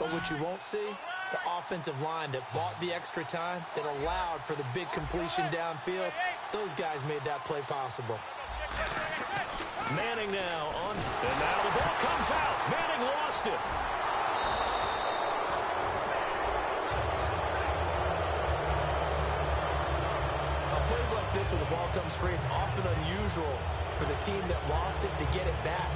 But what you won't see, the offensive line that bought the extra time, that allowed for the big completion downfield, those guys made that play possible. Manning now on, and now the ball comes out. Manning lost it. Plays like this when the ball comes free, it's often unusual for the team that lost it to get it back,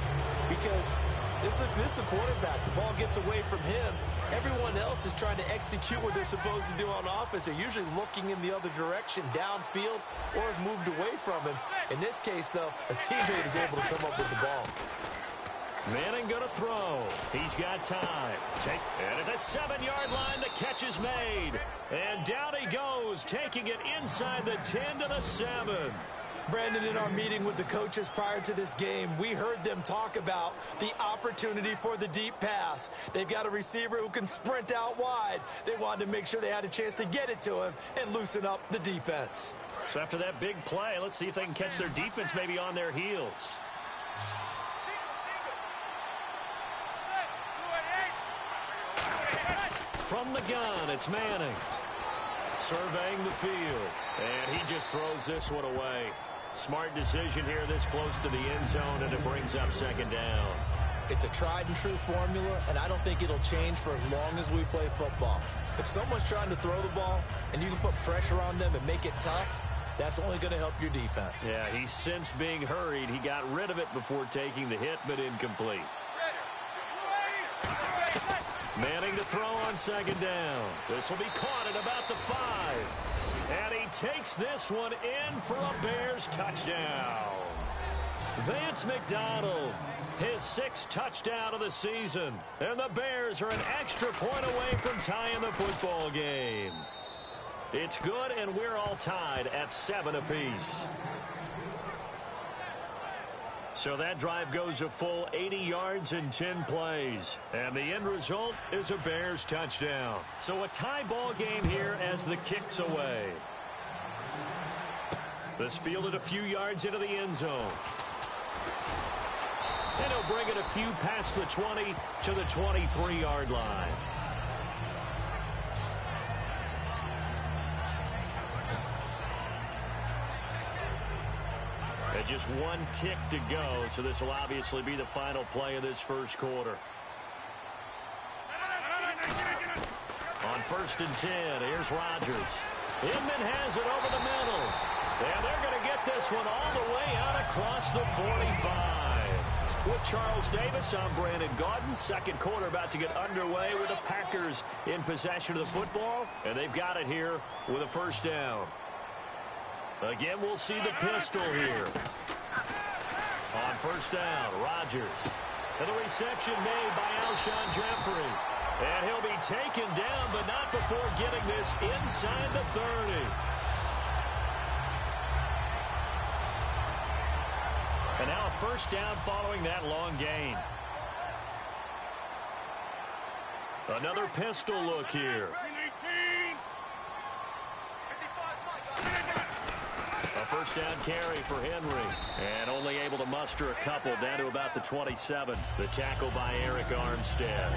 because this is a quarterback. The ball gets away from him. Everyone else is trying to execute what they're supposed to do on offense. They're usually looking in the other direction, downfield, or have moved away from him. In this case, though, a teammate is able to come up with the ball. Manning going to throw. He's got time. And at the 7-yard line, the catch is made. And down he goes, taking it inside the 10 to the 7. Brandon, in our meeting with the coaches prior to this game, we heard them talk about the opportunity for the deep pass. They've got a receiver who can sprint out wide. They wanted to make sure they had a chance to get it to him and loosen up the defense. So after that big play, let's see if they can catch their defense maybe on their heels. From the gun, it's Manning. Surveying the field. And he just throws this one away. Smart decision here this close to the end zone, and it brings up second down. It's a tried-and-true formula, and I don't think it'll change for as long as we play football. If someone's trying to throw the ball and you can put pressure on them and make it tough, that's only going to help your defense. Yeah, he's since being hurried. He got rid of it before taking the hit, but incomplete. Manning to throw on second down. This will be caught at about the 5. And he takes this one in for a Bears touchdown. Vance McDonald, his 6th touchdown of the season. And the Bears are an extra point away from tying the football game. It's good, and we're all tied at 7 apiece. So that drive goes a full 80 yards in 10 plays. And the end result is a Bears touchdown. So a tie ball game here as the kick's away. This fielded a few yards into the end zone. And he'll bring it a few past the 20 to the 23-yard line. Just one tick to go, so this will obviously be the final play of this first quarter. On 1st and 10, here's Rodgers. Inman has it over the middle. And they're going to get this one all the way out across the 45. With Charles Davis, I'm Brandon Gaudin. Second quarter about to get underway with the Packers in possession of the football. And they've got it here with a first down. Again, we'll see the pistol here. On first down, Rodgers. And the reception made by Alshon Jeffrey. And he'll be taken down, but not before getting this inside the 30. And now a first down following that long gain. Another pistol look here. First down carry for Henry. And only able to muster a couple down to about the 27. The tackle by Eric Armstead.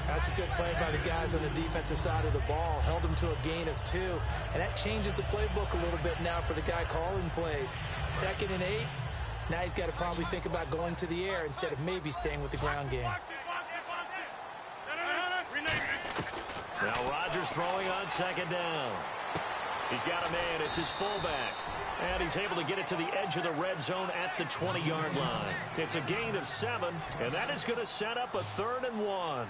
That's a good play by the guys on the defensive side of the ball. Held him to a gain of 2. And that changes the playbook a little bit now for the guy calling plays. 2nd and 8. Now he's got to probably think about going to the air instead of maybe staying with the ground game. Now Rodgers throwing on second down. He's got a man. It's his fullback. And he's able to get it to the edge of the red zone at the 20-yard line. It's a gain of 7, and that is going to set up a 3rd and 1.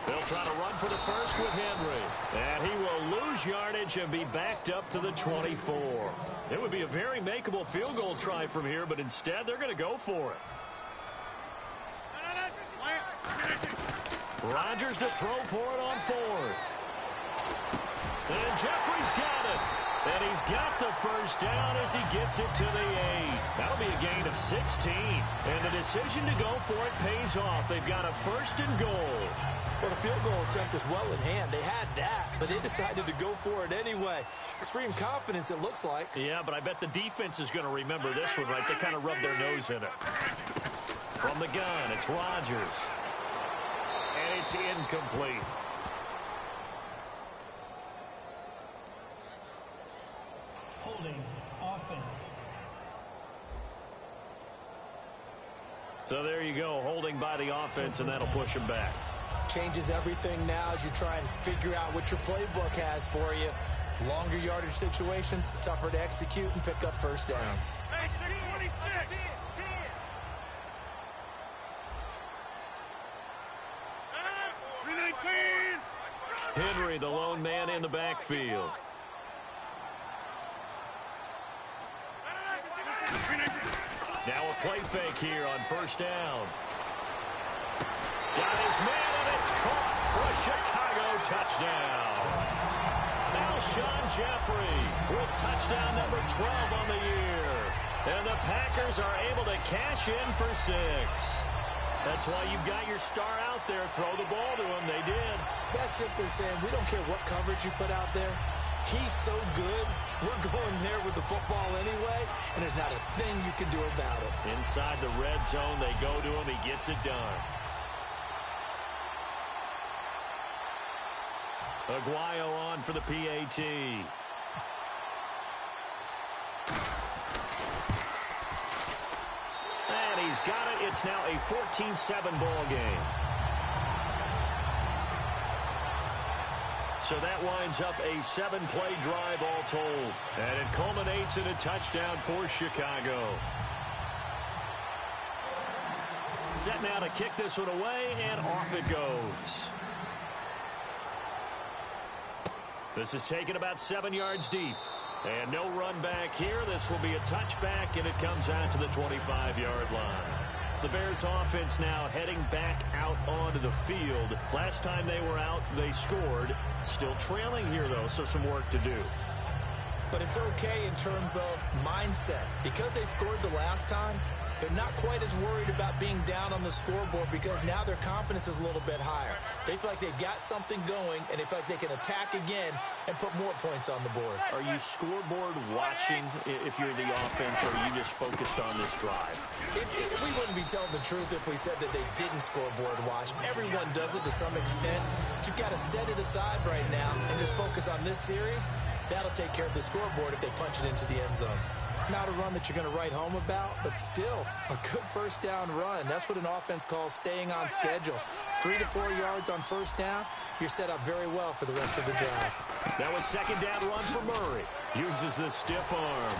They'll try to run for the first with Henry. And he will lose yardage and be backed up to the 24. It would be a very makeable field goal try from here, but instead they're going to go for it. Rodgers to throw for it on 4th. And Jeffrey's got it. And he's got the first down as he gets it to the 8. That'll be a gain of 16. And the decision to go for it pays off. They've got a 1st and goal. Well, the field goal attempt is well in hand. They had that, but they decided to go for it anyway. Extreme confidence, it looks like. Yeah, but I bet the defense is going to remember this one, right? They kind of rubbed their nose in it. From the gun, it's Rodgers. And it's incomplete. Holding offense. So there you go, holding by the offense, and that'll push him back. Changes everything now as you try and figure out what your playbook has for you. Longer yardage situations, tougher to execute and pick up first downs. Henry, the lone man in the backfield. Now a play fake here on first down. Got his man, and it's caught for a Chicago touchdown. Alshon Jeffrey with touchdown number 12 on the year. And the Packers are able to cash in for 6. That's why you've got your star out there. Throw the ball to him. They did. That's simply saying we don't care what coverage you put out there. He's so good, we're going there with the football anyway, and there's not a thing you can do about it. Inside the red zone, they go to him. He gets it done. Aguayo on for the PAT. And he's got it. It's now a 14-7 ball game. So that winds up a 7-play drive all told. And it culminates in a touchdown for Chicago. Set now to kick this one away, and off it goes. This is taken about 7 yards deep. And no run back here. This will be a touchback, and it comes out to the 25-yard line. The Bears offense now heading back out onto the field. Last time they were out, they scored. Still trailing here, though, so some work to do. But it's okay in terms of mindset. Because they scored the last time, they're not quite as worried about being down on the scoreboard because now their confidence is a little bit higher. They feel like they've got something going, and they feel like they can attack again and put more points on the board. Are you scoreboard watching if you're the offense, or are you just focused on this drive? We wouldn't be telling the truth if we said that they didn't scoreboard watch. Everyone does it to some extent. But you've got to set it aside right now and just focus on this series. That'll take care of the scoreboard if they punch it into the end zone. Not a run that you're going to write home about, but still a good first down run. That's what an offense calls staying on schedule. 3 to 4 yards on first down, you're set up very well for the rest of the drive. Now a second down run for Murray. Uses the stiff arm.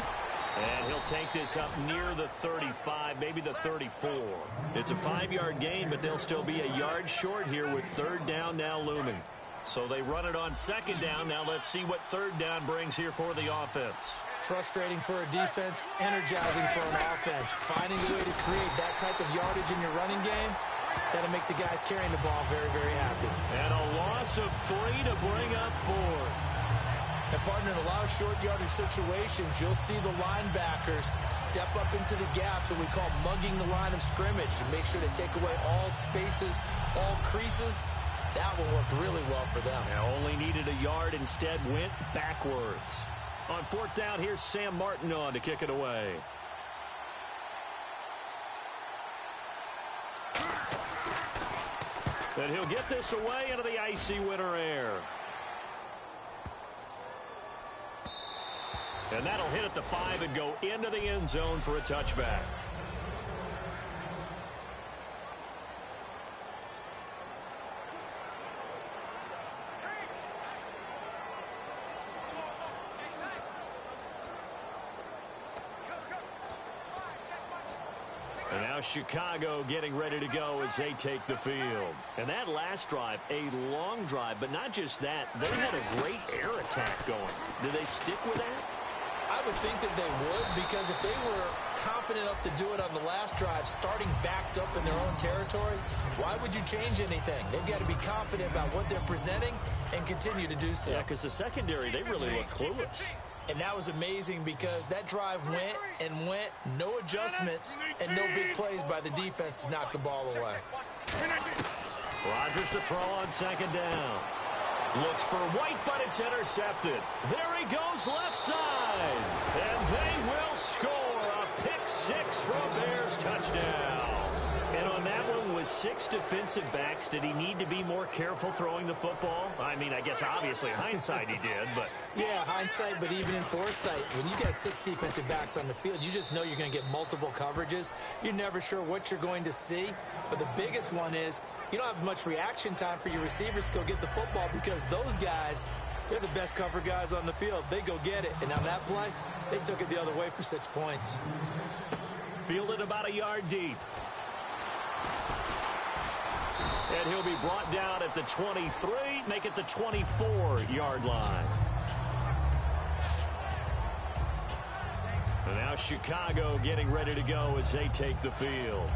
And he'll take this up near the 35, maybe the 34. It's a 5-yard gain, but they'll still be a yard short here with third down now looming. So they run it on second down. Now let's see what third down brings here for the offense. Frustrating for a defense, energizing for an offense. Finding a way to create that type of yardage in your running game, that'll make the guys carrying the ball very, very happy. And a loss of 3 to bring up 4. And partner, in a lot of short yardage situations, you'll see the linebackers step up into the gaps, what we call mugging the line of scrimmage, to make sure they take away all spaces, all creases. That one worked really well for them. Now only needed a yard, instead went backwards. On fourth down, here's Sam Martin on to kick it away. And he'll get this away into the icy winter air. And that'll hit at the 5 and go into the end zone for a touchback. And now Chicago getting ready to go as they take the field. And that last drive, a long drive, but not just that. They had a great air attack going. Do they stick with that? I would think that they would, because if they were confident enough to do it on the last drive, starting backed up in their own territory, why would you change anything? They've got to be confident about what they're presenting and continue to do so. Yeah, because the secondary, they really look clueless. And that was amazing because that drive went and went, no adjustments, and no big plays by the defense to knock the ball away. Rodgers to throw on second down. Looks for White, but it's intercepted. There he goes left side. And they will score a pick six for a Bears touchdown. 6 defensive backs, did he need to be more careful throwing the football? I mean, I guess obviously hindsight he did, but... Yeah, hindsight, but even in foresight, when you got 6 defensive backs on the field, you just know you're going to get multiple coverages. You're never sure what you're going to see. But the biggest one is you don't have much reaction time for your receivers to go get the football because those guys, they're the best cover guys on the field. They go get it. And on that play, they took it the other way for 6 points. Fielded about a yard deep. And he'll be brought down at the 23, make it the 24-yard line. And now Chicago getting ready to go as they take the field.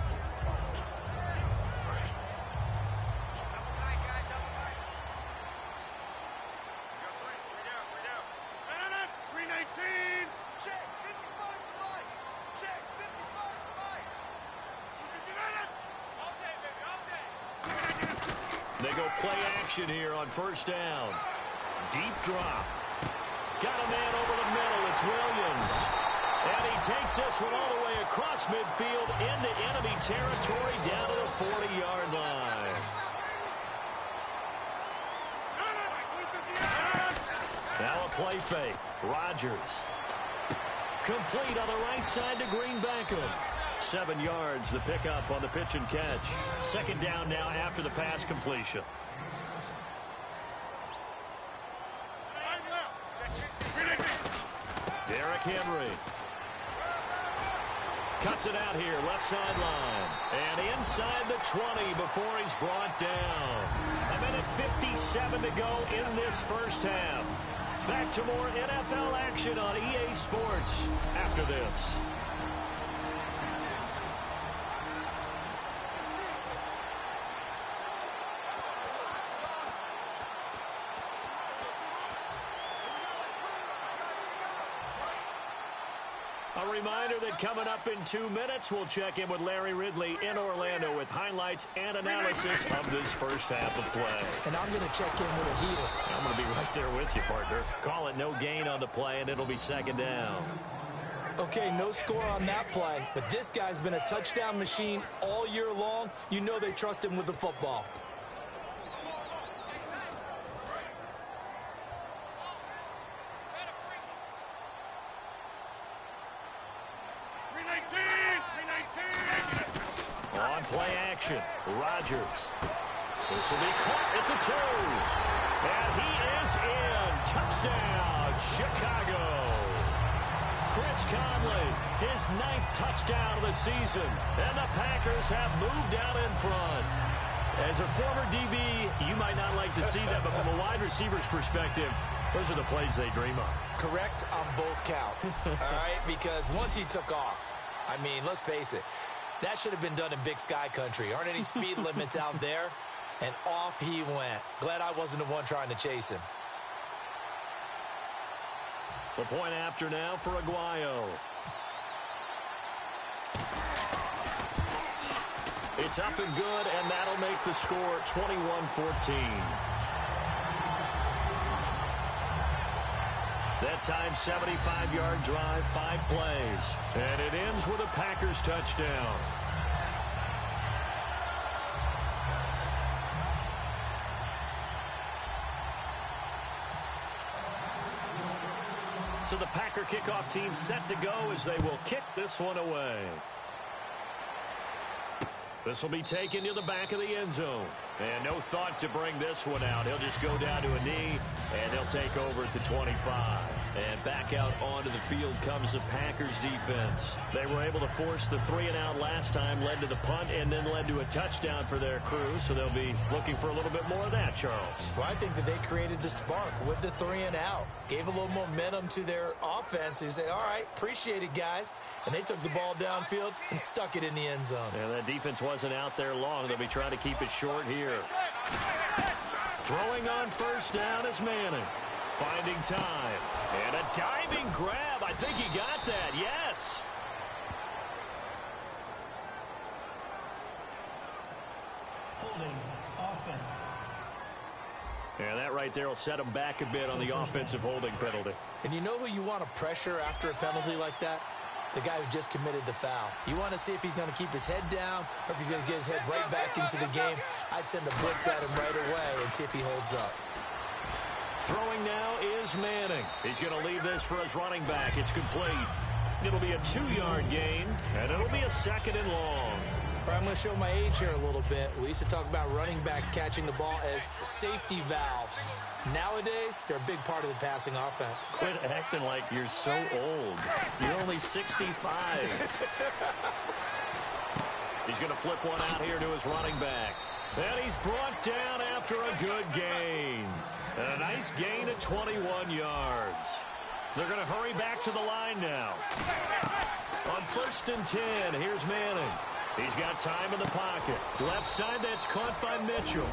They go play action here on first down. Deep drop. Got a man over the middle. It's Williams. And he takes this one all the way across midfield into enemy territory down to the 40-yard line. Now a play fake. Rodgers. Complete on the right side to Green Beckham. 7 yards, the pickup on the pitch and catch. Second down now after the pass completion. Derrick Henry. Cuts it out here, left sideline. And inside the 20 before he's brought down. 1:57 to go in this first half. Back to more NFL action on EA Sports after this. A reminder that coming up in 2 minutes, we'll check in with Larry Ridley in Orlando with highlights and analysis of this first half of play. And I'm going to check in with a heater. I'm going to be right there with you, partner. Call it no gain on the play, and it'll be second down. Okay, no score on that play, but this guy's been a touchdown machine all year long. You know they trust him with the football. On play action, Rodgers. This will be caught at the 2. And he is in. Touchdown, Chicago. Chris Conley, his 9th touchdown of the season. And the Packers have moved out in front. As a former DB, you might not like to see that, but from a wide receiver's perspective, those are the plays they dream of. Correct on both counts, all right? Because once he took off, I mean, let's face it, that should have been done in Big Sky Country. Aren't any speed limits out there? And off he went. Glad I wasn't the one trying to chase him. The point after now for Aguayo. It's up and good, and that'll make the score 21-14. That time, 75-yard drive, 5 plays. And it ends with a Packers touchdown. So the Packer kickoff team set to go as they will kick this one away. This will be taken to the back of the end zone. And no thought to bring this one out. He'll just go down to a knee, and they'll take over at the 25. And back out onto the field comes the Packers defense. They were able to force the 3-and-out last time, led to the punt, and then led to a touchdown for their crew. So they'll be looking for a little bit more of that, Charles. Well, I think that they created the spark with the 3-and-out. Gave a little momentum to their offense. They said, all right, appreciate it, guys. And they took the ball downfield and stuck it in the end zone. And that defense wasn't out there long. They'll be trying to keep it short here. Throwing on first down is Manning. Finding time. And a diving grab. I think he got that. Yes. Holding offense. And that right there will set him back a bit on the offensive holding penalty. And you know who you want to pressure after a penalty like that? the guy who just committed the foul. You want to see if he's going to keep his head down or if he's going to get his head right back into the game. I'd send a blitz at him right away and see if he holds up. Throwing now is Manning. He's going to leave this for his running back. It's complete. It'll be a 2-yard gain, and it'll be a 2nd and long. I'm going to show my age here a little bit. We used to talk about running backs catching the ball as safety valves. Nowadays, they're a big part of the passing offense. Quit acting like you're so old. You're only 65. He's going to flip one out here to his running back. And he's brought down after a good gain. And a nice gain at 21 yards. They're going to hurry back to the line now. On 1st and 10, here's Manning. He's got time in the pocket. Left side, that's caught by Mitchell.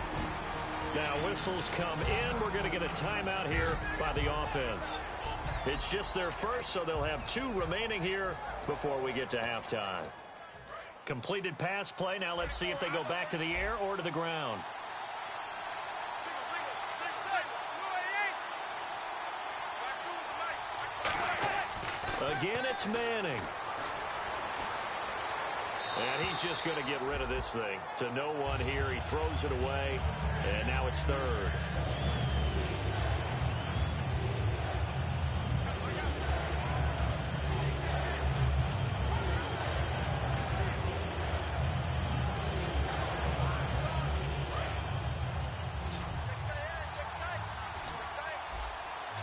Now whistles come in. We're going to get a timeout here by the offense. It's just their first, so they'll have 2 remaining here before we get to halftime. Completed pass play. Now let's see if they go back to the air or to the ground. Again, it's Manning. And he's just going to get rid of this thing. To no one here. He throws it away. And now it's 3rd.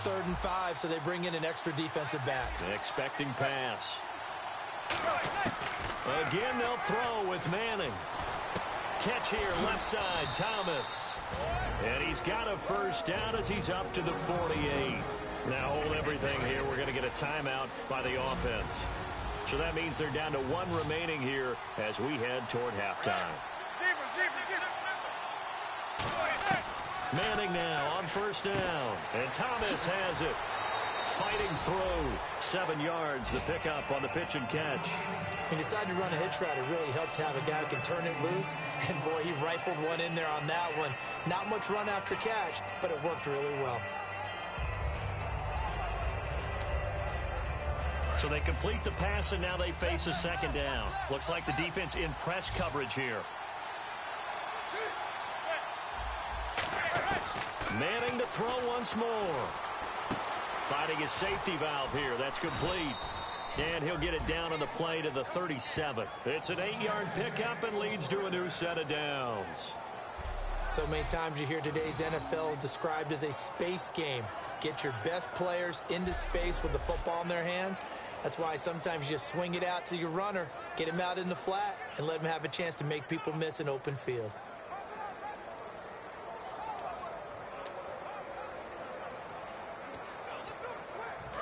Third and 5, so they bring in an extra defensive back. Expecting pass. Again, they'll throw with Manning. Catch here, left side, Thomas. And he's got a first down as he's up to the 48. Now hold everything here. We're going to get a timeout by the offense. So that means they're down to 1 remaining here as we head toward halftime. Manning now on 1st down. And Thomas has it. Fighting through 7 yards, the pickup on the pitch and catch. He decided to run a hitch route. It really helps to have a guy who can turn it loose. And, boy, he rifled one in there on that one. Not much run after catch, but it worked really well. So they complete the pass, and now they face a 2nd down. Looks like the defense in press coverage here. Manning to throw once more. Fighting his safety valve here. That's complete. And he'll get it down on the play to the 37. It's an 8-yard pickup and leads to a new set of downs. So many times you hear today's NFL described as a space game. Get your best players into space with the football in their hands. That's why sometimes you just swing it out to your runner, get him out in the flat, and let him have a chance to make people miss an open field.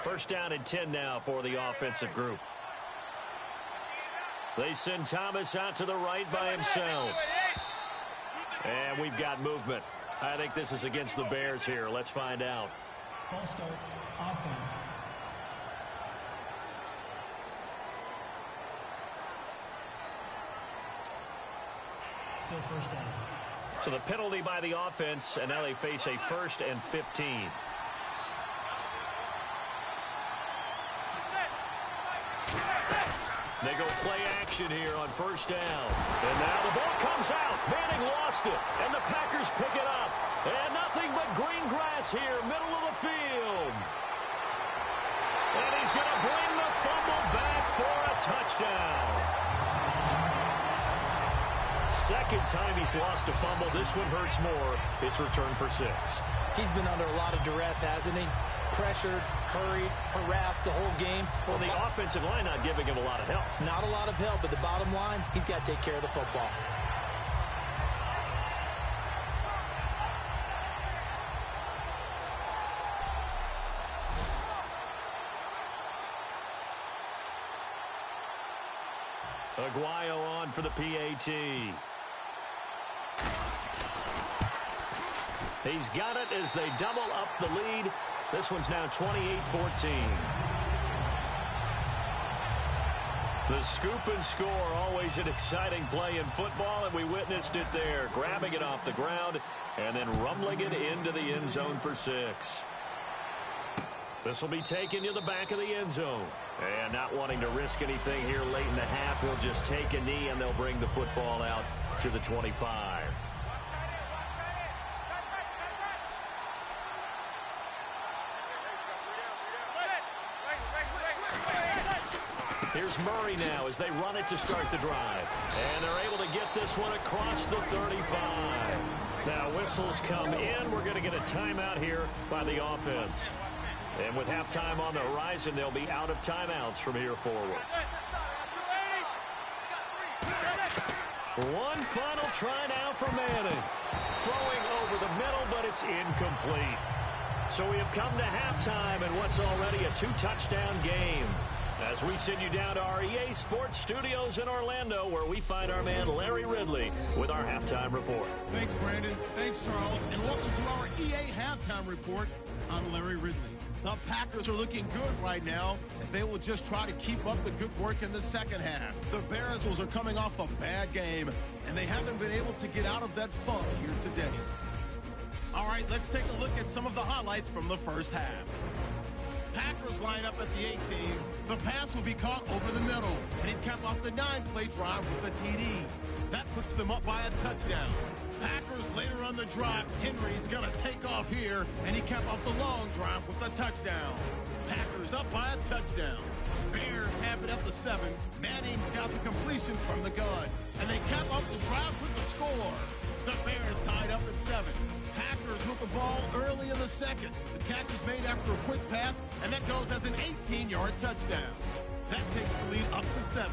First down and 10 now for the offensive group. They send Thomas out to the right by himself. And we've got movement. I think this is against the Bears here. Let's find out. False start, offense. Still 1st down. So the penalty by the offense, and now they face a 1st and 15. They go play action here on 1st down. And now the ball comes out. Manning lost it. And the Packers pick it up. And nothing but green grass here, middle of the field. And he's going to bring the fumble back for a touchdown. 2nd time he's lost a fumble. This one hurts more. It's returned for 6. He's been under a lot of duress, hasn't he? Pressured, hurried, harassed the whole game. Well, the offensive line not giving him a lot of help. Not a lot of help, but the bottom line, he's got to take care of the football. Aguayo on for the PAT. He's got it as they double up the lead. This one's now 28-14. The scoop and score, always an exciting play in football, and we witnessed it there. Grabbing it off the ground and then rumbling it into the end zone for 6. This will be taken to the back of the end zone. And not wanting to risk anything here late in the half, he'll just take a knee and they'll bring the football out to the 25. Here's Murray now as they run it to start the drive. And they're able to get this one across the 35. Now whistles come in. We're going to get a timeout here by the offense. And with halftime on the horizon, they'll be out of timeouts from here forward. One final try now for Manning. Throwing over the middle, but it's incomplete. So we have come to halftime in what's already a 2-touchdown game. As we send you down to our EA Sports Studios in Orlando, where we find our man Larry Ridley with our halftime report. Thanks, Brandon. Thanks, Charles. And welcome to our EA halftime report. I'm Larry Ridley. The Packers are looking good right now as they will just try to keep up the good work in the second half. The Bears are coming off a bad game, and they haven't been able to get out of that funk here today. All right, let's take a look at some of the highlights from the first half. Packers line up at the 18. The pass will be caught over the middle, and he'd cap off the 9-play drive with a TD. That puts them up by a touchdown. Packers later on the drive, Henry's going to take off here, and he cap off the long drive with a touchdown. Packers up by a touchdown. Bears have it at the 7. Manning's got the completion from the gun, and they cap off the drive with the score. The Bears tied up at 7. Packers with the ball early in the second. The catch is made after a quick pass, and that goes as an 18-yard touchdown. That takes the lead up to 7.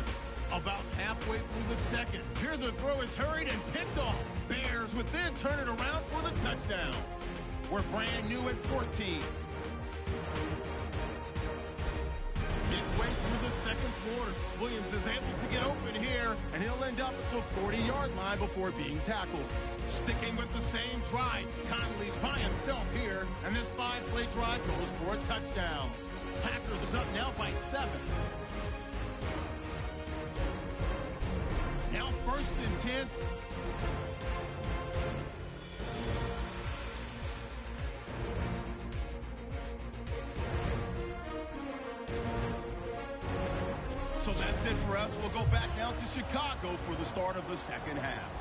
About halfway through the second. Here's a throw is hurried and picked off. Bears would then turn it around for the touchdown. We're brand new at 14. Midway through the second quarter, Williams is able to get open here, and he'll end up at the 40-yard line before being tackled. Sticking with the same drive, Conley's by himself here, and this 5-play drive goes for a touchdown. Packers is up now by 7. Now 1st and 10. So that's it for us. We'll go back now to Chicago for the start of the second half.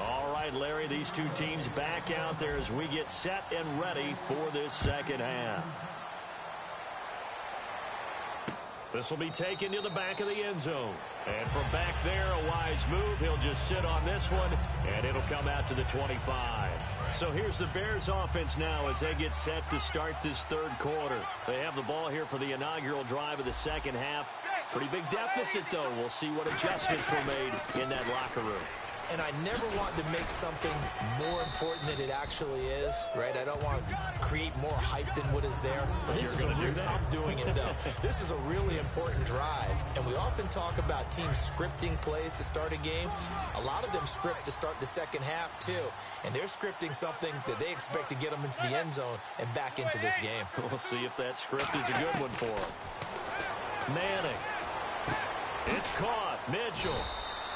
All right, Larry, these two teams back out there as we get set and ready for this second half. This will be taken to the back of the end zone. And from back there, a wise move. He'll just sit on this one, and it'll come out to the 25. So here's the Bears offense now as they get set to start this third quarter. They have the ball here for the inaugural drive of the second half. Pretty big deficit, though. We'll see what adjustments were made in that locker room. And I never want to make something more important than it actually is, right? I don't want to create more hype than what is there. But this is I'm doing it, though. This is a really important drive. And we often talk about teams scripting plays to start a game. A lot of them script to start the second half, too. And they're scripting something that they expect to get them into the end zone and back into this game. We'll see if that script is a good one for them. Manning. It's caught. Mitchell.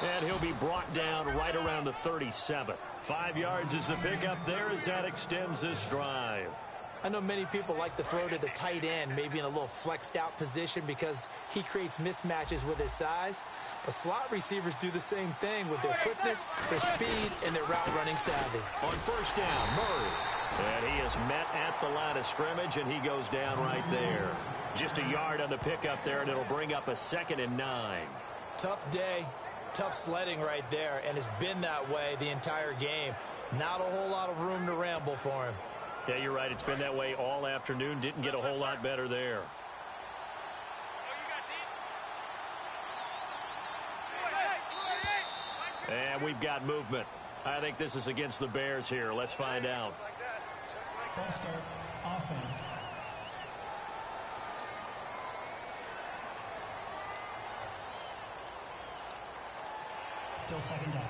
And he'll be brought down right around the 37. 5 yards is the pickup there as that extends this drive. I know many people like to throw to the tight end, maybe in a little flexed out position because he creates mismatches with his size. But slot receivers do the same thing with their quickness, their speed, and their route running savvy. On first down, Murray. And he is met at the line of scrimmage, and he goes down right there. Just a yard on the pickup there, and it'll bring up a 2nd and 9. Tough day. Tough sledding right there, and it's been that way the entire game. Not a whole lot of room to ramble for him. Yeah, you're right. It's been that way all afternoon. Didn't get a whole lot better there. And we've got movement. I think this is against the Bears here. Let's find out. False start, offense. Still second down.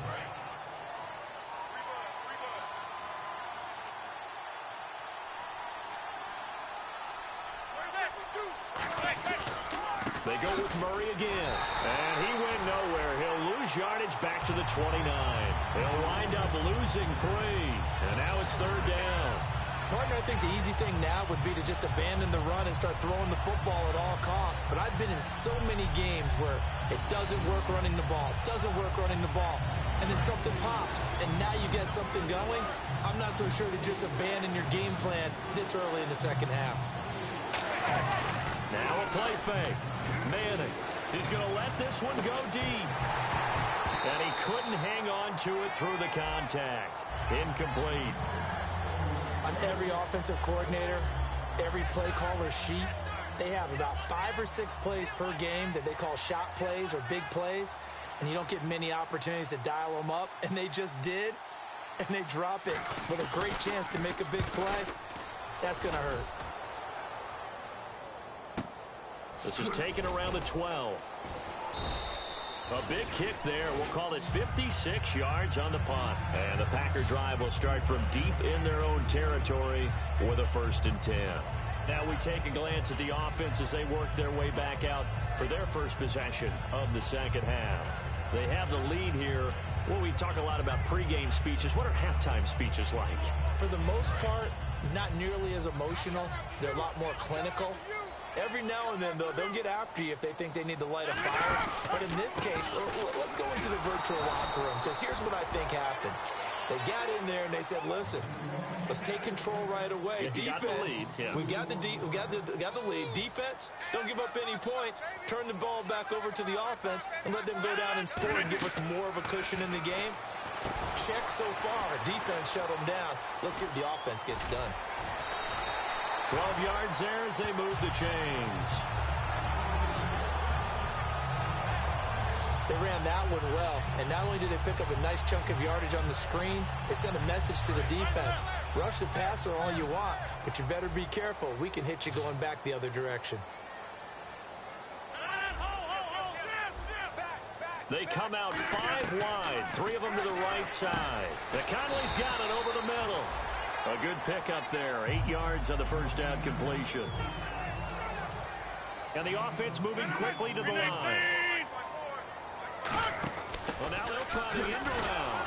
They go with Murray again. And he went nowhere. He'll lose yardage back to the 29. They'll wind up losing 3. And now it's 3rd down. Partner, I think the easy thing now would be to just abandon the run and start throwing the football at all costs. But I've been in so many games where it doesn't work running the ball, and then something pops, and now you get something going. I'm not so sure to just abandon your game plan this early in the second half. Now a play fake. Manning, he's going to let this one go deep. And he couldn't hang on to it through the contact. Incomplete. On every offensive coordinator, every play caller sheet, they have about 5 or 6 plays per game that they call shot plays or big plays, and you don't get many opportunities to dial them up, and they just did, and they drop it with a great chance to make a big play. That's going to hurt. This is taken around the 12. A big kick there. We'll call it 56 yards on the punt. And the Packer drive will start from deep in their own territory with a 1st and 10. Now we take a glance at the offense as they work their way back out for their first possession of the second half. They have the lead here. Well, we talk a lot about pregame speeches. What are halftime speeches like? For the most part, not nearly as emotional. They're a lot more clinical. Every now and then, though, they'll get after you if they think they need to light a fire. But in this case, let's go into the virtual locker room, because here's what I think happened. They got in there and they said, listen, let's take control right away. Defense, we've got the lead. Defense, don't give up any points. Turn the ball back over to the offense and let them go down and score and give us more of a cushion in the game. Check so far. Defense shut them down. Let's see if the offense gets done. 12 yards there as they move the chains. They ran that one well, and not only did they pick up a nice chunk of yardage on the screen, they sent a message to the defense. Rush the passer all you want, but you better be careful. We can hit you going back the other direction. They come out 5 wide, 3 of them to the right side. Conley's got it over the middle. A good pickup there, 8 yards on the first down completion. And the offense moving quickly to the line. Well, now they'll try the end around.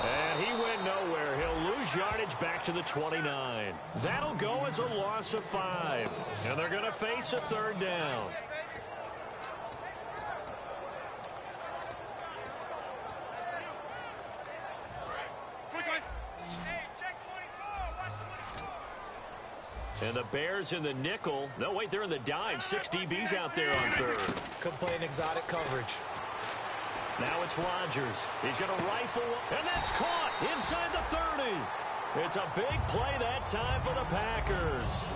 And he went nowhere. He'll lose yardage back to the 29. That'll go as a loss of 5. And they're going to face a 3rd down. And the Bears in the nickel. No, wait, they're in the dime. 6 DBs out there on 3rd. Could play an exotic coverage. Now it's Rodgers. He's going to rifle, and that's caught inside the 30. It's a big play that time for the Packers.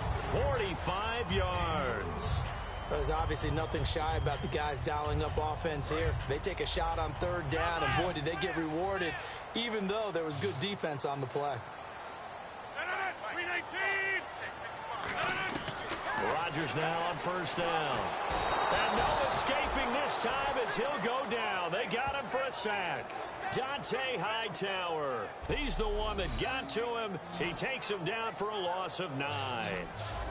45 yards. There's obviously nothing shy about the guys dialing up offense here. They take a shot on 3rd down, and boy, did they get rewarded, even though there was good defense on the play. Rodgers now on 1st down. And no escaping this time as he'll go down. They got him for a sack. Dante Hightower. He's the one that got to him. He takes him down for a loss of 9.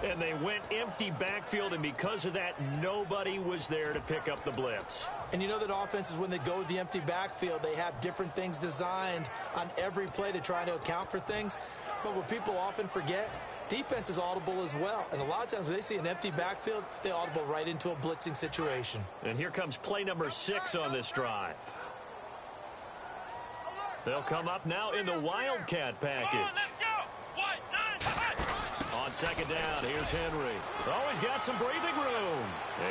And they went empty backfield, and because of that, nobody was there to pick up the blitz. And you know that offenses, when they go with the empty backfield, they have different things designed on every play to try to account for things. But what people often forget, defense is audible as well. And a lot of times when they see an empty backfield, they audible right into a blitzing situation. And here comes play number 6 on this drive. They'll come up now in the Wildcat package. On 2nd down, here's Henry. Oh, he's got some breathing room.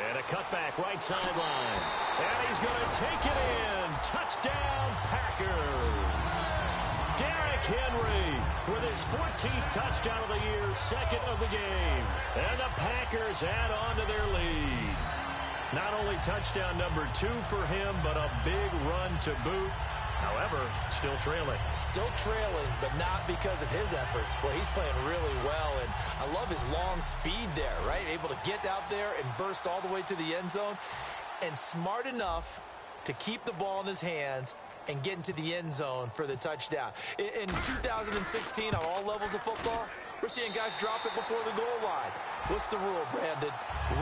And a cutback right sideline. And he's going to take it in. Touchdown, Packers. Derrick Henry with his 14th touchdown of the year, 2nd of the game. And the Packers add on to their lead. Not only touchdown number 2 for him, but a big run to boot. However, still trailing. Still trailing, but not because of his efforts. Boy, he's playing really well, and I love his long speed there, right? Able to get out there and burst all the way to the end zone, and smart enough to keep the ball in his hands and get into the end zone for the touchdown. In 2016, on all levels of football, we're seeing guys drop it before the goal line. What's the rule, Brandon?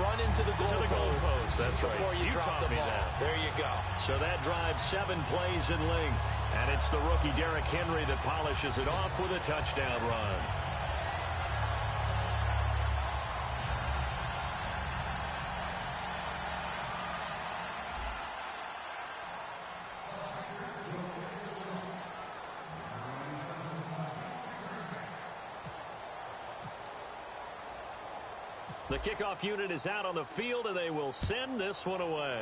Run into the goalpost. That's right. Before you drop the ball. There you go. So that drives 7 plays in length. And it's the rookie Derrick Henry that polishes it off with a touchdown run. The kickoff unit is out on the field, and they will send this one away.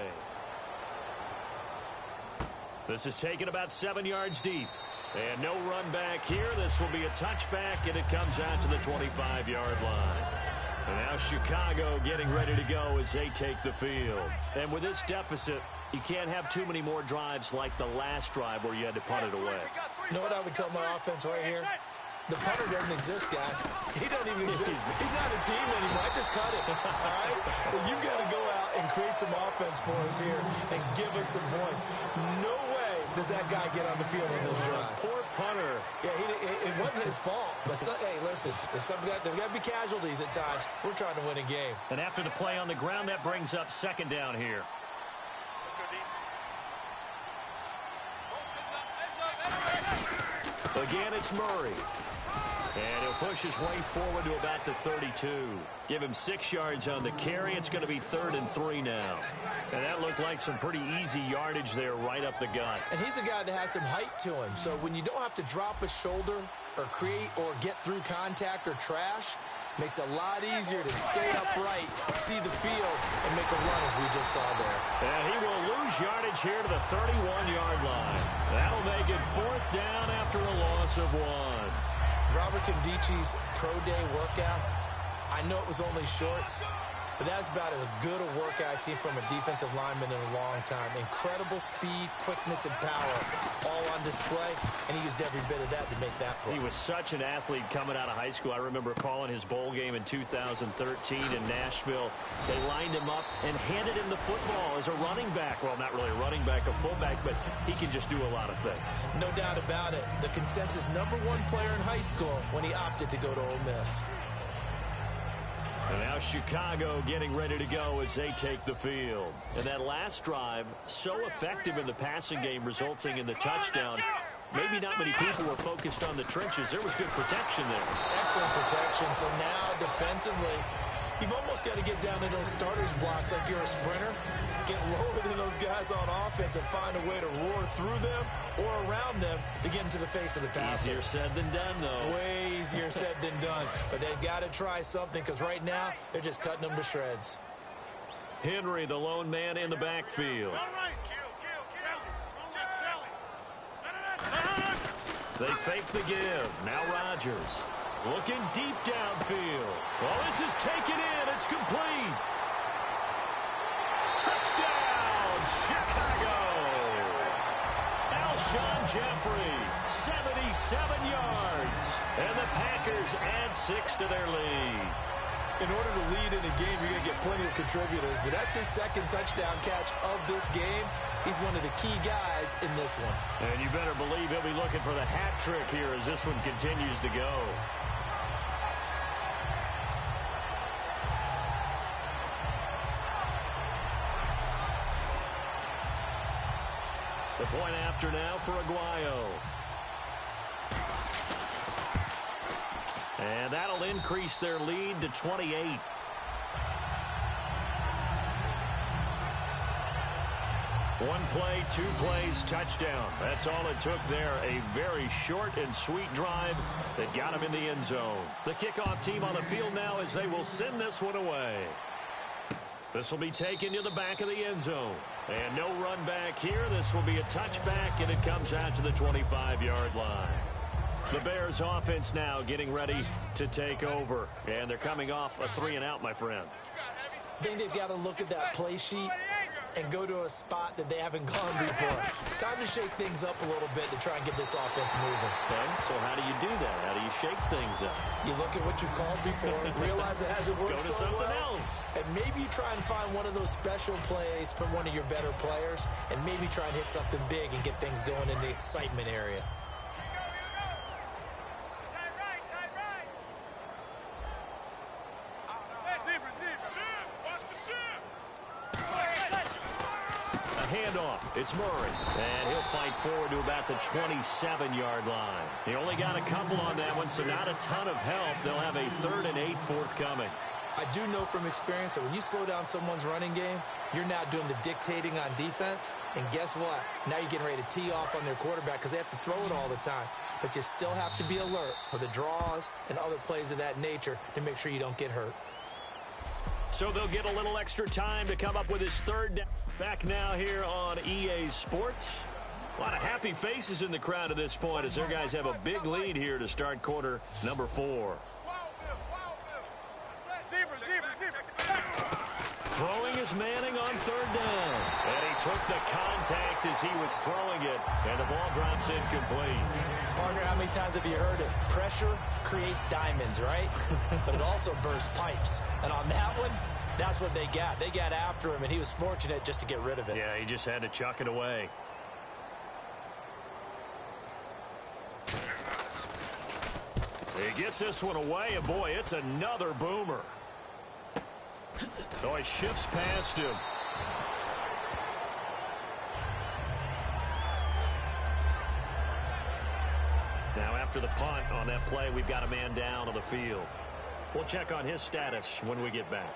This is taken about 7 yards deep. And no run back here. This will be a touchback, and it comes out to the 25-yard line. And now Chicago getting ready to go as they take the field. And with this deficit, you can't have too many more drives like the last drive where you had to punt it away. You know what I would tell my offense right here? The punter doesn't exist, guys. He doesn't even exist. He's not a team anymore. I just cut it, all right? So you've got to go out and create some offense for us here and give us some points. No way does that guy get on the field on this drive. Poor punter. Yeah, it wasn't his fault. But, hey, listen, there's got to be casualties at times. We're trying to win a game. And after the play on the ground, that brings up second down here. Again, it's Murray. And he'll push his way forward to about the 32. Give him 6 yards on the carry. It's going to be 3rd and 3 now. And that looked like some pretty easy yardage there right up the gut. And he's a guy that has some height to him. So when you don't have to drop a shoulder or create or get through contact or trash, makes it a lot easier to stay upright, see the field, and make a run as we just saw there. And he will lose yardage here to the 31-yard line. That'll make it 4th down after a loss of 1. Robert Kimdichi's pro day workout, I know it was only shorts, but that's about as good a workout I've seen from a defensive lineman in a long time. Incredible speed, quickness, and power all on display, and he used every bit of that to make that play. He was such an athlete coming out of high school. I remember calling his bowl game in 2013 in Nashville. They lined him up and handed him the football as a running back. Well, not really a running back, a fullback, but he can just do a lot of things. No doubt about it. The consensus #1 player in high school when he opted to go to Ole Miss. And now Chicago getting ready to go as they take the field. And that last drive, so effective in the passing game, resulting in the touchdown. Maybe not many people were focused on the trenches. There was good protection there. Excellent protection. So now defensively, you've almost got to get down to those starters blocks like you're a sprinter. Get lower than those guys on offense and find a way to roar through them or around them to get into the face of the passer. Easier said than done, though. Way easier said than done. But they've got to try something because right now they're just cutting them to shreds. Henry, the lone man in the backfield. They fake the give. Now Rodgers. Looking deep downfield. Well, this is taken in. It's complete. Touchdown, Chicago. Alshon Jeffrey, 77 yards. And the Packers add 6 to their lead. In order to lead in a game, you're going to get plenty of contributors. But that's his second touchdown catch of this game. He's one of the key guys in this one. And you better believe he'll be looking for the hat trick here as this one continues to go. The point after now for Aguayo. And that'll increase their lead to 28. One play, 2 plays, touchdown. That's all it took there. A very short and sweet drive that got him in the end zone. The kickoff team on the field now as they will send this one away. This will be taken to the back of the end zone. And no run back here. This will be a touchback, and it comes out to the 25-yard line. The Bears offense now getting ready to take over. And they're coming off a 3-and-out, my friend. I think they've got to look at that play sheet and go to a spot that they haven't gone before. Time to shake things up a little bit to try and get this offense moving. Okay, so how do you do that? How do you shake things up? You look at what you called before, realize it hasn't worked Go to so something well, else. and maybe you try and find one of those special plays from one of your better players, and maybe try and hit something big and get things going in the excitement area. Handoff. It's Murray. And he'll fight forward to about the 27-yard line. He only got a couple on that one, so not a ton of help. They'll have a 3rd and 8 forthcoming. I do know from experience that when you slow down someone's running game, you're now doing the dictating on defense. And guess what? Now you're getting ready to tee off on their quarterback because they have to throw it all the time. But you still have to be alert for the draws and other plays of that nature to make sure you don't get hurt. So they'll get a little extra time to come up with his third down. Back now here on EA Sports. A lot of happy faces in the crowd at this point as their guys have a big lead here to start quarter number 4. Throwing is Manning on third down. And he took the contact as he was throwing it. And the ball drops incomplete. Partner, how many times have you heard it? Pressure creates diamonds, right? But it also bursts pipes. And on that one, that's what they got. They got after him, and he was fortunate just to get rid of it. Yeah, he just had to chuck it away. He gets this one away, and boy, it's another boomer. So he shifts past him. Now after the punt on that play, we've got a man down on the field. We'll check on his status when we get back.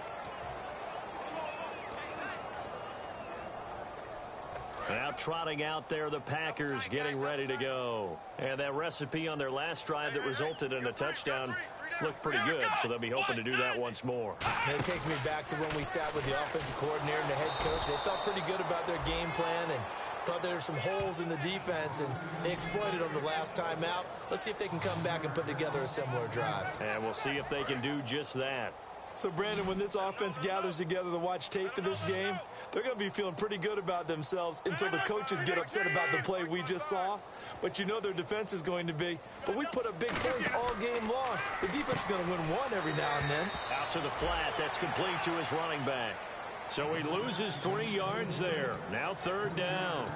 Now trotting out there, the Packers getting ready to go. And that recipe on their last drive that resulted in a touchdown looked pretty good, so they'll be hoping to do that once more. And it takes me back to when we sat with the offensive coordinator and the head coach. They felt pretty good about their game plan and thought there were some holes in the defense, and they exploited them the last time out. Let's see if they can come back and put together a similar drive. And we'll see if they can do just that. So, Brandon, when this offense gathers together to watch tape for this game, they're going to be feeling pretty good about themselves until the coaches get upset about the play we just saw. But you know their defense is going to be. But we put up big points all game long. The defense is going to win one every now and then. Out to the flat. That's complete to his running back. So he loses 3 yards there. Now third down.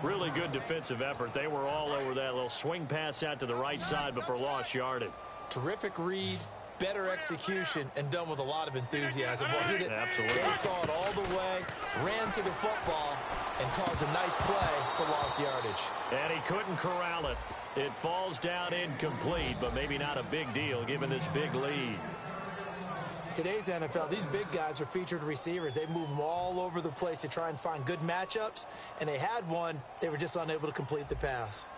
Really good defensive effort. They were all over that little swing pass out to the right side before lost yardage. Terrific read. Better execution, and done with a lot of enthusiasm, wasn't it? Absolutely. They saw it all the way, ran to the football, and caused a nice play for lost yardage. And he couldn't corral it. It falls down incomplete, but maybe not a big deal given this big lead. Today's NFL, these big guys are featured receivers. They move them all over the place to try and find good matchups, and they had one. They were just unable to complete the pass.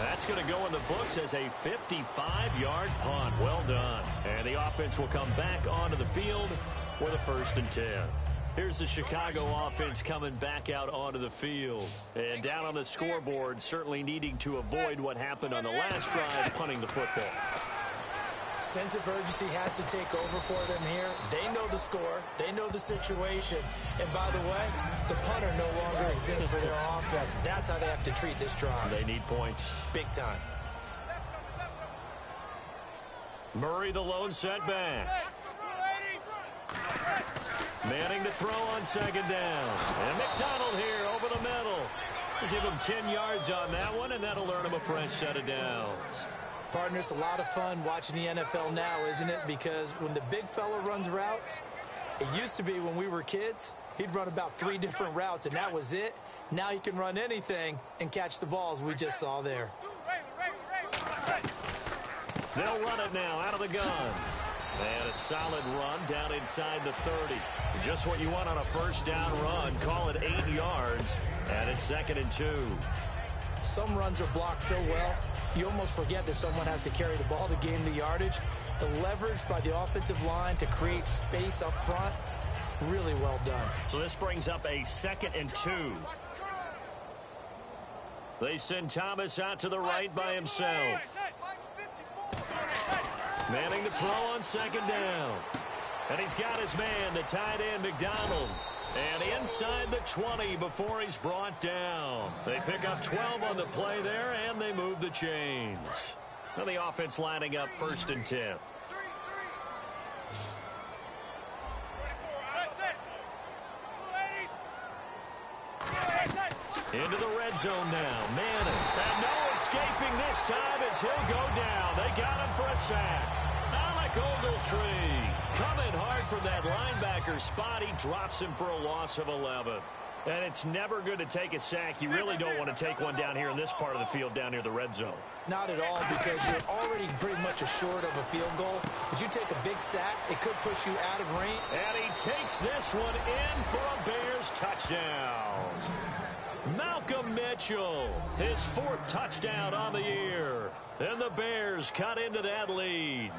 That's going to go in the books as a 55-yard punt. Well done. And the offense will come back onto the field with a 1st and 10. Here's the Chicago offense coming back out onto the field. And down on the scoreboard, certainly needing to avoid what happened on the last drive, punting the football. Sense of urgency has to take over for them here. They know the score. They know the situation. And by the way, the punter no longer exists for their offense. That's how they have to treat this drive. They need points. Big time. Murray the lone setback. Manning to throw on 2nd down. And McDonald here over the middle. We'll give him 10 yards on that one, and that'll earn him a fresh set of downs. Partner, it's a lot of fun watching the NFL now, isn't it? Because when the big fella runs routes, it used to be when we were kids, he'd run about 3 different routes, and that was it. Now he can run anything and catch the balls we just saw there. They'll run it now out of the gun. And a solid run down inside the 30. Just what you want on a 1st down run. Call it 8 yards, and it's 2nd and 2. Some runs are blocked so well, you almost forget that someone has to carry the ball to gain the yardage. The leverage by the offensive line to create space up front, really well done. So this brings up a 2nd and 2. They send Thomas out to the right by himself. Manning to throw on 2nd down. And he's got his man, the tight end, McDonald. And inside the 20 before he's brought down. They pick up 12 on the play there, and they move the chains. So the offense lining up 1st and 10. Into the red zone now. Manning. And no escaping this time as he'll go down. They got him for a sack. Alec Ogletree coming hard from that linebacker spot. He drops him for a loss of 11. And it's never good to take a sack. You really don't want to take one down here in this part of the field down near the red zone. Not at all, because you're already pretty much assured of a field goal. But you take a big sack, it could push you out of range. And he takes this one in for a Bears touchdown. Malcolm Mitchell, his 4th touchdown on the year. And the Bears cut into that lead.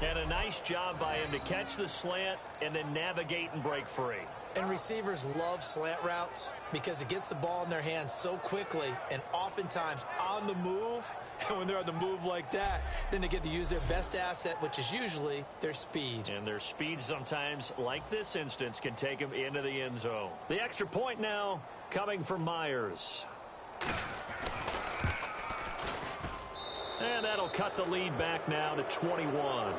And a nice job by him to catch the slant and then navigate and break free. And receivers love slant routes because it gets the ball in their hands so quickly and oftentimes on the move. And when they're on the move like that, then they get to use their best asset, which is usually their speed. And their speed sometimes, like this instance, can take them into the end zone. The extra point now coming from Myers. And that'll cut the lead back now to 21.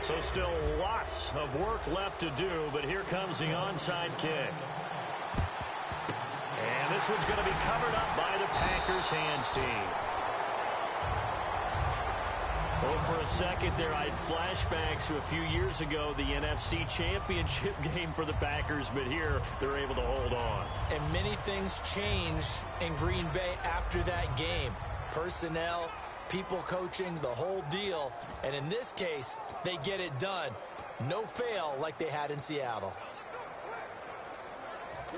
So still lots of work left to do, but here comes the onside kick. And this one's going to be covered up by the Packers hands team. Well, for a second there, I had flashbacks to a few years ago, the NFC Championship game for the Packers, but here they're able to hold on. And many things changed in Green Bay after that game. Personnel, people coaching, the whole deal. And in this case, they get it done. No fail like they had in Seattle.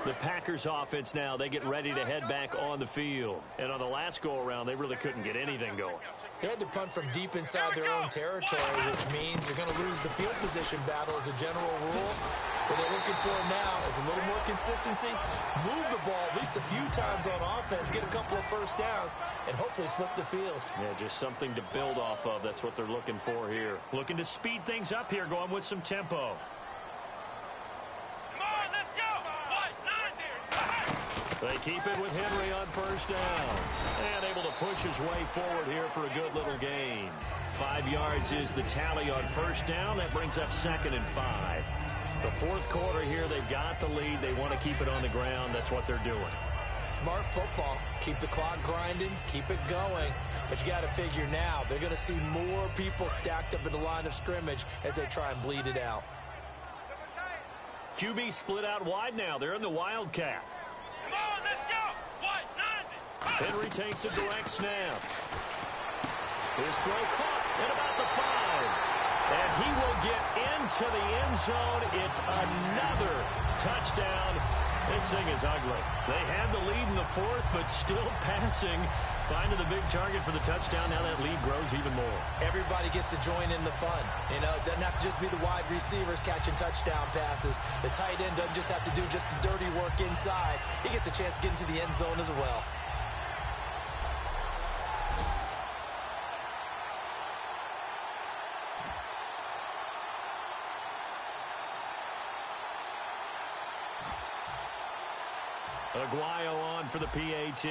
The Packers offense now, they get ready to head back on the field. And on the last go-around, they really couldn't get anything going. They had to punt from deep inside their own territory, which means you're going to lose the field position battle as a general rule. What they're looking for now is a little more consistency, move the ball at least a few times on offense, get a couple of first downs, and hopefully flip the field. Yeah, just something to build off of. That's what they're looking for here. Looking to speed things up here, going with some tempo. They keep it with Henry on first down. And able to push his way forward here for a good little gain. 5 yards is the tally on first down. That brings up 2nd and 5. The 4th quarter here, they've got the lead. They want to keep it on the ground. That's what they're doing. Smart football. Keep the clock grinding. Keep it going. But you got to figure now, they're going to see more people stacked up in the line of scrimmage as they try and bleed it out. QB split out wide now. They're in the Wildcat. Henry takes a direct snap. His throw caught at about the 5. And he will get into the end zone. It's another touchdown. This thing is ugly. They had the lead in the 4th, but still passing. Finding the big target for the touchdown. Now that lead grows even more. Everybody gets to join in the fun. You know, it doesn't have to just be the wide receivers catching touchdown passes. The tight end doesn't just have to do just the dirty work inside. He gets a chance to get into the end zone as well. Aguayo on for the PAT.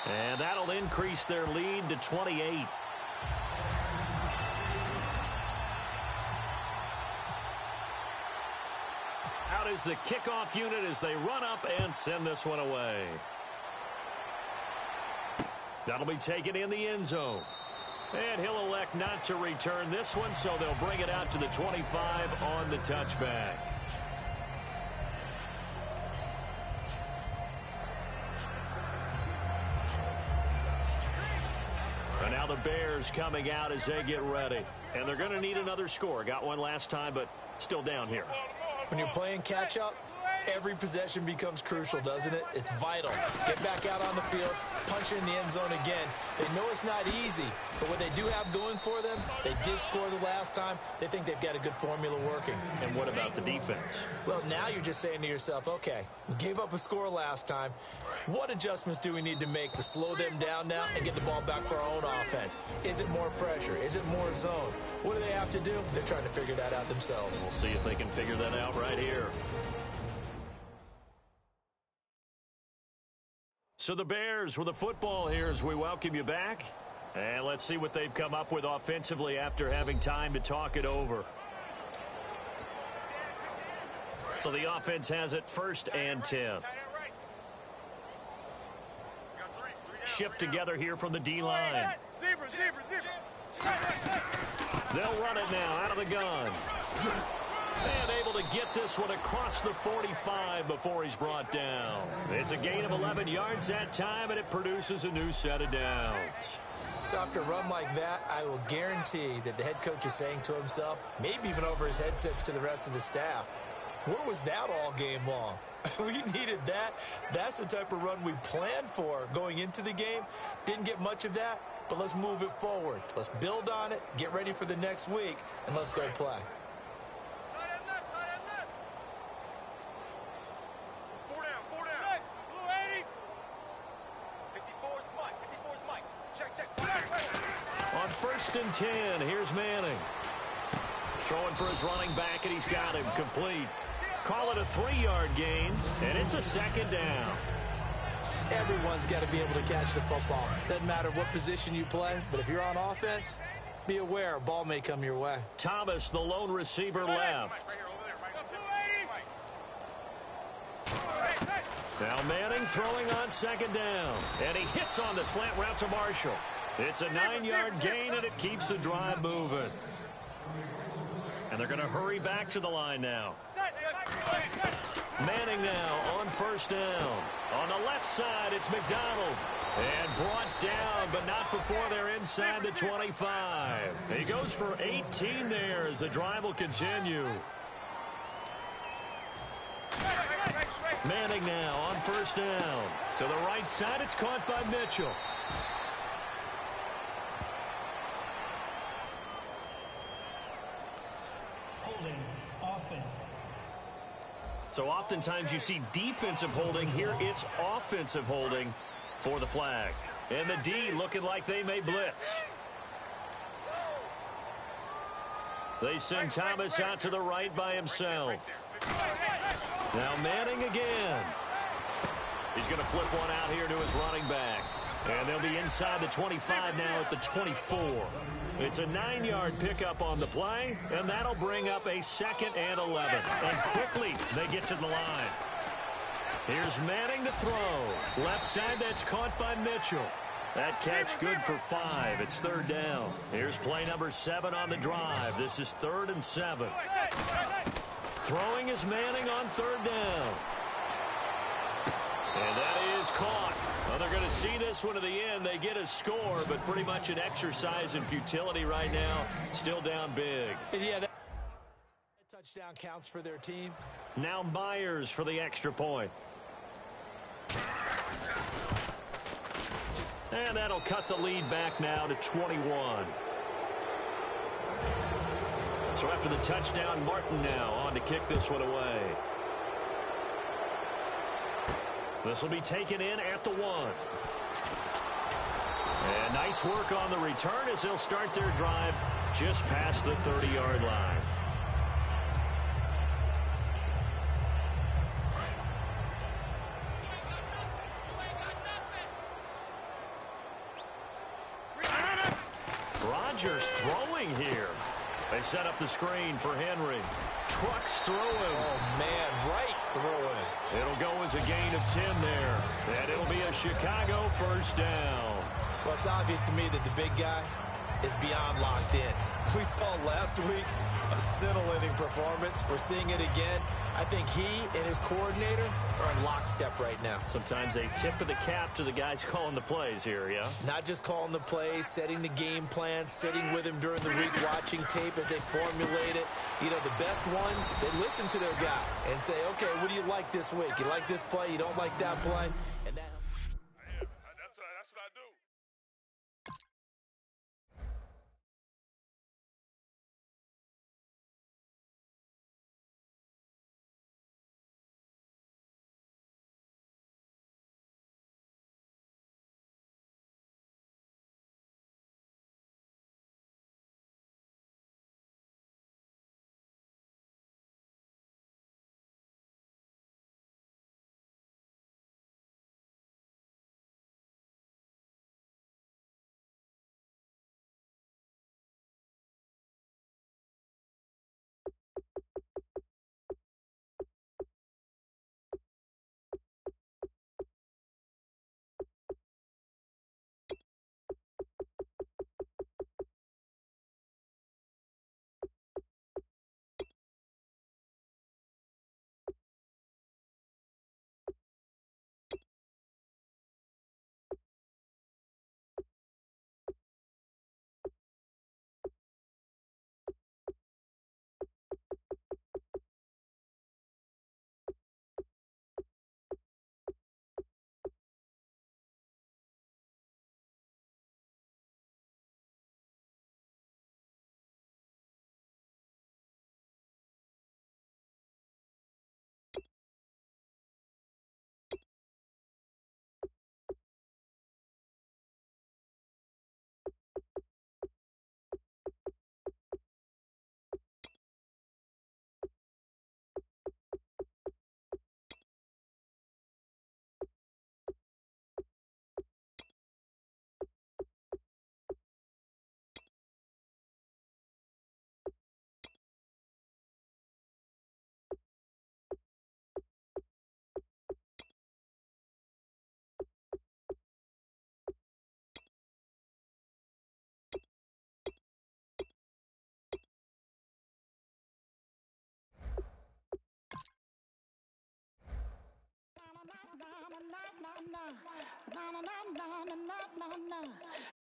And that'll increase their lead to 28. Out is the kickoff unit as they run up and send this one away. That'll be taken in the end zone. And he'll elect not to return this one, so they'll bring it out to the 25 on the touchback. And now the Bears coming out as they get ready. And they're going to need another score. Got one last time, but still down here. When you're playing catch-up, every possession becomes crucial, doesn't it? It's vital. Get back out on the field, punch in the end zone again. They know it's not easy, but what they do have going for them, they did score the last time. They think they've got a good formula working. And what about the defense? Well, now you're just saying to yourself, okay, we gave up a score last time. What adjustments do we need to make to slow them down now and get the ball back for our own offense? Is it more pressure? Is it more zone? What do they have to do? They're trying to figure that out themselves. We'll see if they can figure that out right here. So the Bears with the football here as we welcome you back. And let's see what they've come up with offensively after having time to talk it over. So the offense has it 1st and 10. shift together here from the D-line. They'll run it now out of the gun. And able to get this one across the 45 before he's brought down. It's a gain of 11 yards that time, and it produces a new set of downs. So after a run like that, I will guarantee that the head coach is saying to himself, maybe even over his headsets to the rest of the staff, where was that all game long? We needed that. That's the type of run we planned for going into the game. Didn't get much of that, but let's move it forward. Let's build on it, get ready for the next week, and let's go play. On 1st and 10, here's Manning. Throwing for his running back, and he's got him complete. Call it a 3-yard gain, and it's a 2nd down. Everyone's got to be able to catch the football. Doesn't matter what position you play, but if you're on offense, be aware a ball may come your way. Thomas, the lone receiver, left. Now Manning throwing on 2nd down, and he hits on the slant route to Marshall. It's a 9-yard gain, and it keeps the drive moving. And they're going to hurry back to the line now. Manning now on 1st down. On the left side, it's McDonald. And brought down, but not before they're inside the 25. He goes for 18 there as the drive will continue. Manning now on 1st down. To the right side, it's caught by Mitchell. Holding, offense. So oftentimes you see defensive holding. Here it's offensive holding for the flag. And the D looking like they may blitz. They send Thomas out to the right by himself. Now Manning again. He's going to flip one out here to his running back. And they'll be inside the 25 now at the 24. It's a 9-yard pickup on the play, and that'll bring up a 2nd and 11. And quickly they get to the line. Here's Manning to throw. Left side, that's caught by Mitchell. That catch good for 5. It's 3rd down. Here's play number 7 on the drive. This is 3rd and 7. Throwing is Manning on 3rd down. And that is caught. Well, they're going to see this one to the end. They get a score, but pretty much an exercise in futility right now. Still down big. And yeah, that touchdown counts for their team. Now Myers for the extra point. And that'll cut the lead back now to 21. So after the touchdown, Martin now on to kick this one away. This will be taken in at the 1. And nice work on the return as they'll start their drive just past the 30-yard line. Rodgers throwing here. They set up the screen for Henry. Trucks throwing. Oh, man, right throwing. It'll go as a gain of 10 there. And it'll be a Chicago 1st down. Well, it's obvious to me that the big guy is beyond locked in. We saw last week a scintillating performance. We're seeing it again. I think he and his coordinator are in lockstep right now. Sometimes a tip of the cap to the guys calling the plays here, yeah? Not just calling the plays, setting the game plan, sitting with him during the week, watching tape as they formulate it. You know, the best ones, they listen to their guy and say, okay, what do you like this week? You like this play? You don't like that play? And that Na na na na na na na na.